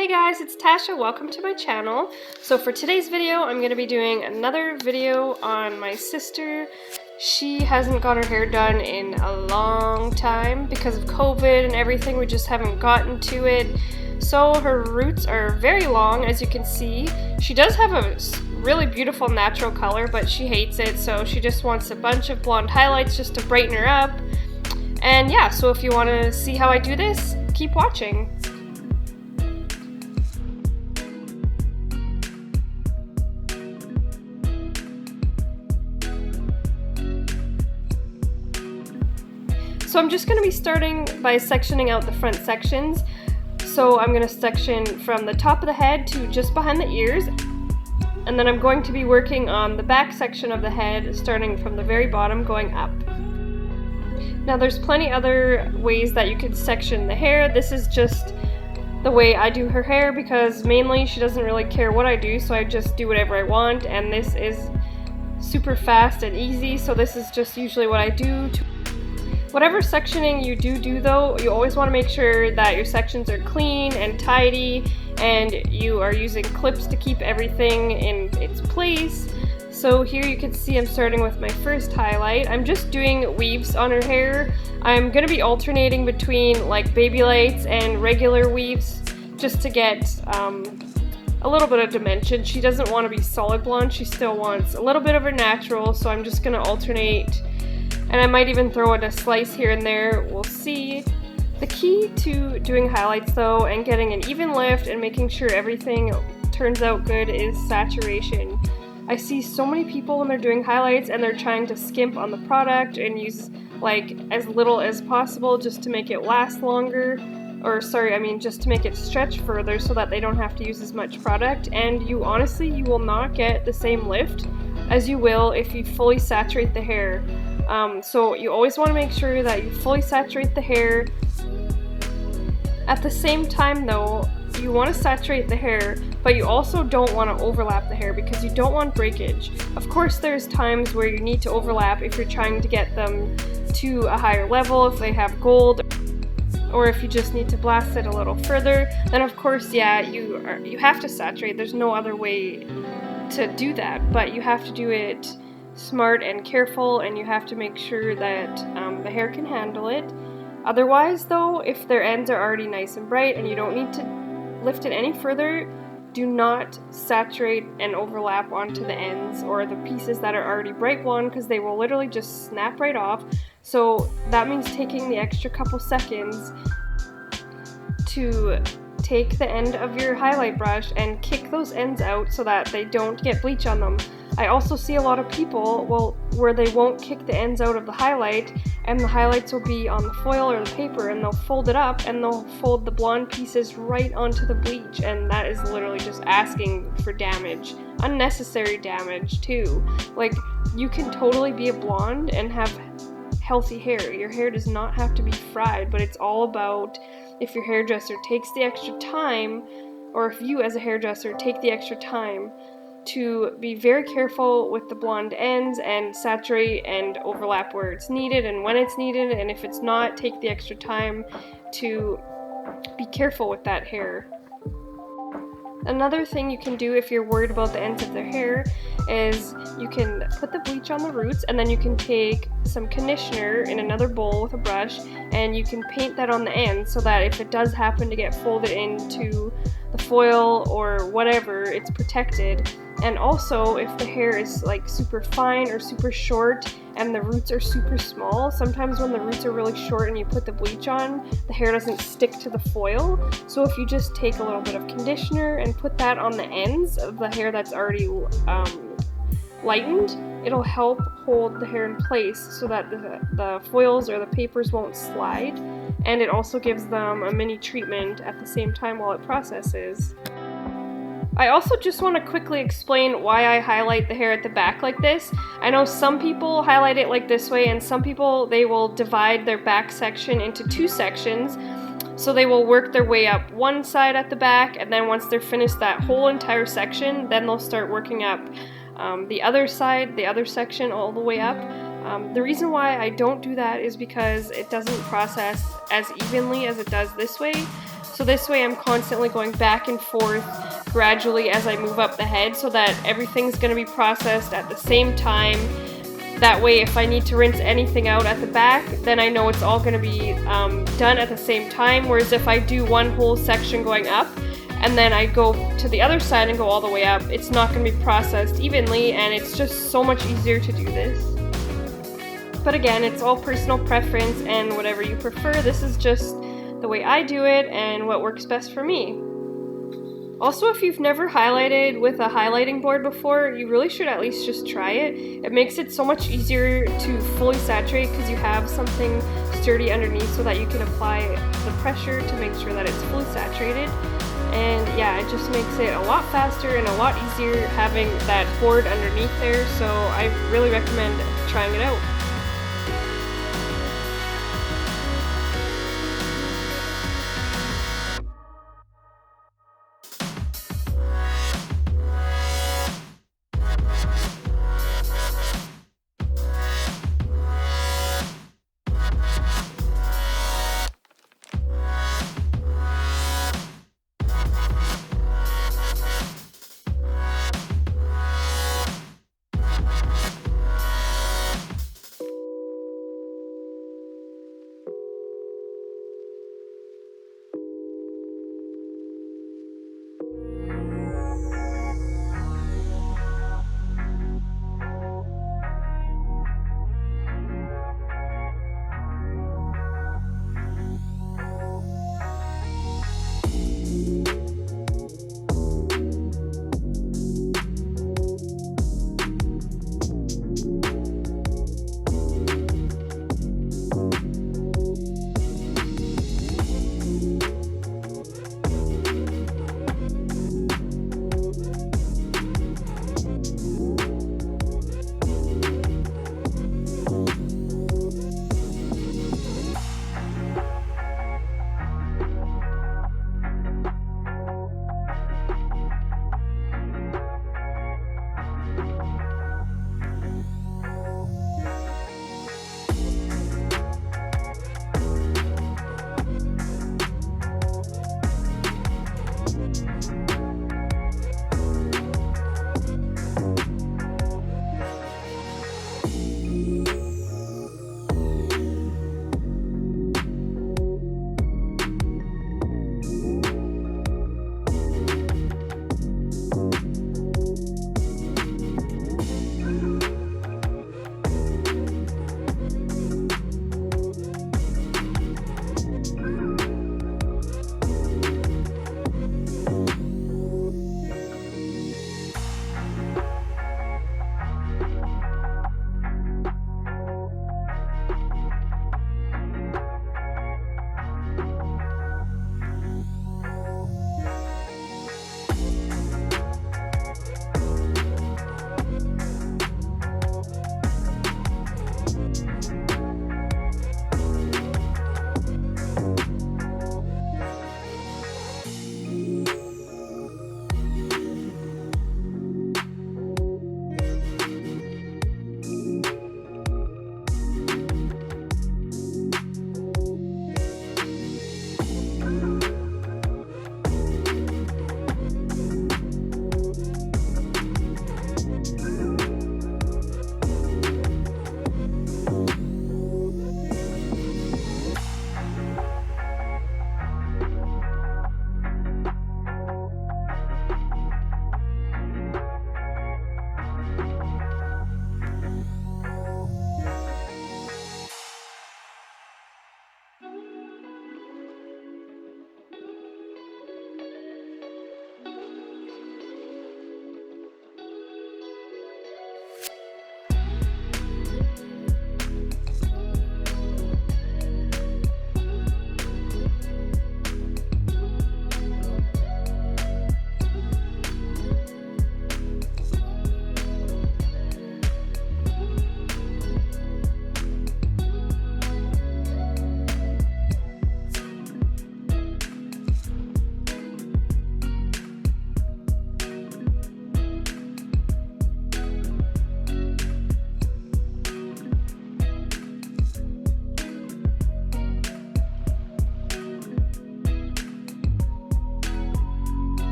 Hey guys, it's Tasha. Welcome to my channel. So for today's video, I'm going to be doing another video on my sister. She hasn't got her hair done in a long time because of COVID and everything. We just haven't gotten to it. So her roots are very long, as you can see. She does have a really beautiful natural color, but she hates it, so she just wants a bunch of blonde highlights just to brighten her up. And yeah, so if you want to see how I do this, keep watching. So I'm just going to be starting by sectioning out the front sections. So I'm going to section from the top of the head to just behind the ears. And then I'm going to be working on the back section of the head, starting from the very bottom going up. Now there's plenty other ways that you could section the hair. This is just the way I do her hair because mainly she doesn't really care what I do, so I just do whatever I want, and this is super fast and easy, so this is just usually what I do. Whatever sectioning you do though, you always want to make sure that your sections are clean and tidy and you are using clips to keep everything in its place. So here you can see I'm starting with my first highlight. I'm just doing weaves on her hair. I'm going to be alternating between like baby lights and regular weaves just to get a little bit of dimension. She doesn't want to be solid blonde, she still wants a little bit of her natural, so I'm just going to alternate. And I might even throw in a slice here and there, we'll see. The key to doing highlights though and getting an even lift and making sure everything turns out good is saturation. I see so many people when they're doing highlights and they're trying to skimp on the product and use like as little as possible just to make it last longer. Just to make it stretch further so that they don't have to use as much product, and you will not get the same lift as you will if you fully saturate the hair. So you always want to make sure that you fully saturate the hair. At the same time though, you want to saturate the hair, but you also don't want to overlap the hair because you don't want breakage. Of course there's times where you need to overlap if you're trying to get them to a higher level, if they have gold, or if you just need to blast it a little further, then of course yeah, you have to saturate. There's no other way to do that, but you have to do it smart and careful, and you have to make sure that the hair can handle it. Otherwise though, if their ends are already nice and bright and you don't need to lift it any further, do not saturate and overlap onto the ends or the pieces that are already bright blonde, because they will literally just snap right off. So that means taking the extra couple seconds to take the end of your highlight brush and kick those ends out so that they don't get bleach on them. I also see a lot of people where they won't kick the ends out of the highlight, and the highlights will be on the foil or the paper, and they'll fold it up and they'll fold the blonde pieces right onto the bleach, and that is literally just asking for damage. Unnecessary damage too. Like, you can totally be a blonde and have healthy hair. Your hair does not have to be fried, but it's all about if your hairdresser takes the extra time, or if you as a hairdresser take the extra time to be very careful with the blonde ends and saturate and overlap where it's needed and when it's needed, and if it's not, take the extra time to be careful with that hair. Another thing you can do if you're worried about the ends of their hair is you can put the bleach on the roots, and then you can take some conditioner in another bowl with a brush and you can paint that on the ends so that if it does happen to get folded into the foil or whatever, it's protected. And also if the hair is like super fine or super short and the roots are super small, sometimes when the roots are really short and you put the bleach on, the hair doesn't stick to the foil. So if you just take a little bit of conditioner and put that on the ends of the hair that's already lightened, it'll help hold the hair in place so that the foils or the papers won't slide, and it also gives them a mini treatment at the same time while it processes. I also just want to quickly explain why I highlight the hair at the back like this. I know some people highlight it like this way, and some people, they will divide their back section into two sections. So they will work their way up one side at the back, and then once they're finished that whole entire section, then they'll start working up the other side, the other section all the way up. The reason why I don't do that is because it doesn't process as evenly as it does this way. So this way I'm constantly going back and forth gradually as I move up the head so that everything's going to be processed at the same time. That way if I need to rinse anything out at the back, then I know it's all going to be done at the same time. Whereas if I do one whole section going up and then I go to the other side and go all the way up, it's not going to be processed evenly, and it's just so much easier to do this. But again, it's all personal preference and whatever you prefer. This is just the way I do it and what works best for me. Also, if you've never highlighted with a highlighting board before, you really should at least just try it. It makes it so much easier to fully saturate because you have something sturdy underneath so that you can apply the pressure to make sure that it's fully saturated. And yeah, it just makes it a lot faster and a lot easier having that board underneath there, so I really recommend trying it out.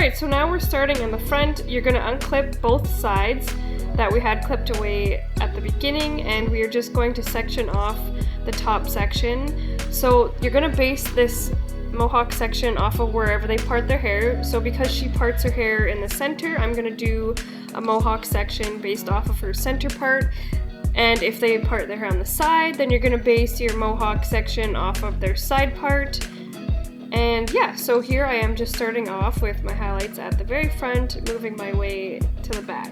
Alright, so now we're starting in the front. You're going to unclip both sides that we had clipped away at the beginning, and we are just going to section off the top section. So you're going to base this mohawk section off of wherever they part their hair. So because she parts her hair in the center, I'm going to do a mohawk section based off of her center part. And if they part their hair on the side, then you're going to base your mohawk section off of their side part. And yeah, so here I am just starting off with my highlights at the very front, moving my way to the back.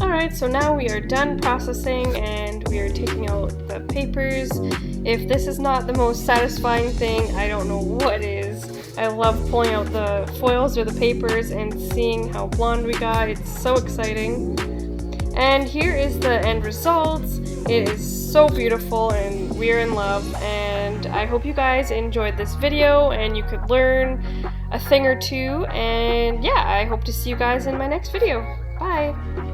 Alright, so now we are done processing and we are taking out the papers. If this is not the most satisfying thing, I don't know what is. I love pulling out the foils or the papers and seeing how blonde we got. It's so exciting. And here is the end result. It is so beautiful and we're in love, and I hope you guys enjoyed this video and you could learn a thing or two, and yeah, I hope to see you guys in my next video. Bye!